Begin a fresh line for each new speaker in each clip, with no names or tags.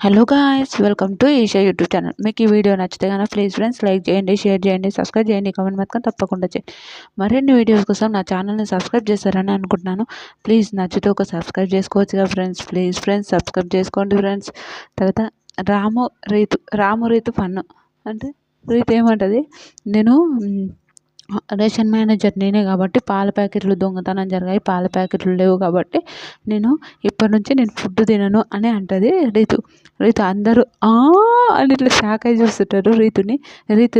Hello guys, welcome to Esha YouTube channel. మీకు ఈ video నచ్చితే కనుక ప్లీజ్ ఫ్రెండ్స్ లైక్ చేయండి, షేర్ చేయండి, సబ్స్క్రైబ్ చేయండి, కామెంట్ మాత్రం తప్పకుండా చేయండి. మరిన్ని వీడియోస్ కోసం నా ఛానల్ని సబ్స్క్రైబ్ చేస్తారని అనుకుంటున్నాను. ప్లీజ్ నచ్చితే ఒక సబ్స్క్రైబ్ చేసుకోవచ్చుగా ఫ్రెండ్స్. ప్లీజ్ ఫ్రెండ్స్ సబ్స్క్రైబ్ చేసుకోండి ఫ్రెండ్స్. తర్వాత రాము రీతు ఫన్ను అంటే రీతు ఏమంటుంది, నేను రేషన్ మేనేజర్ నేనే కాబట్టి పాల ప్యాకెట్లు దొంగతనం జరిగాయి, పాల ప్యాకెట్లు లేవు కాబట్టి నేను ఇప్పటి నుంచి నేను ఫుడ్ తినను అని అంటుంది రీతు. అందరూ అని ఇట్లా షాక్ అయి చూస్తుంటారు రీతుని. రీతు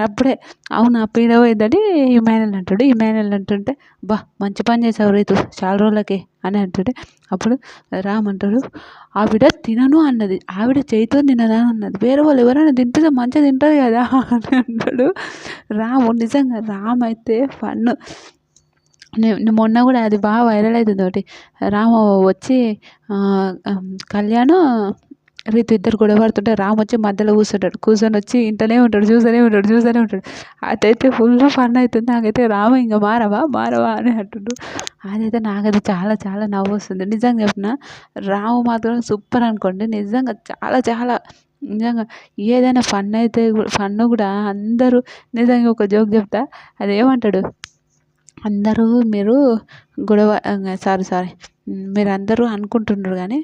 అప్పుడే అవునా పీడ పోయిందని ఇమానుయల్ అంటుంటే, బా మంచి పని చేసావు రీతు చాలా రోజులకి అని అంటుంటే, అప్పుడు రామ్ అంటాడు, ఆవిడ తినను అన్నది, ఆవిడ చేతితో తినదా అన్నది, వేరే వాళ్ళు ఎవరైనా తింటే మంచిగా తింటుంది కదా అని అంటాడు రాము. నిజంగా రామ్ అయితే ఫన్. మొన్న కూడా అది బాగా వైరల్ అవుతుంది ఒకటి. రాము వచ్చి కళ్యాణ్ రీతు ఇద్దరు గొడవ పడుతుంటే రామ్ వచ్చి మధ్యలో కూర్చొని వచ్చి ఇంటనే ఉంటాడు, చూస్తూనే ఉంటాడు. అదైతే ఫుల్ ఫన్ అవుతుంది. నాకైతే రాము ఇంకా మారవా అని అంటుండు. అదైతే నాకైతే చాలా చాలా నవ్వు వస్తుంది. నిజంగా చెప్పిన రాము మాత్రం సూపర్ అనుకోండి. నిజంగా చాలా నిజంగా ఏదైనా ఫన్ కూడా అందరూ. నిజంగా ఒక జోక్ చెప్తా, అదేమంటాడు, అందరూ మీరు గొడవ సారీ మీరు అందరూ అనుకుంటున్నారు కానీ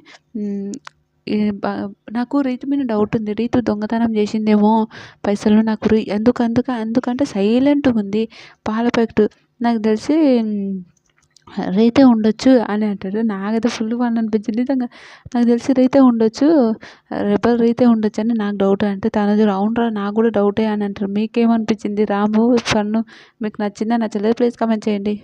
నాకు రీతు మీద డౌట్ ఉంది. రీతు దొంగతనం చేసిందేమో పైసలు. నాకు ఎందుకంటే సైలెంట్గా ఉంది. పాల ప్యాకెట్ నాకు తెలిసి రీతే ఉండొచ్చు అని అంటాడు. నాకైతే ఫుల్ ఫన్ అనిపించింది. నిజంగా నాకు తెలిసి రీతే ఉండొచ్చు, రెబల్ రీతే ఉండొచ్చు అని నాకు డౌట్. అంటే తనది అవునరా నాకు కూడా డౌటే అని అంటారు. మీకేమనిపించింది రాము ఫన్ను? మీకు నచ్చిందా నచ్చలేదు? ప్లీజ్ కామెంట్ చేయండి.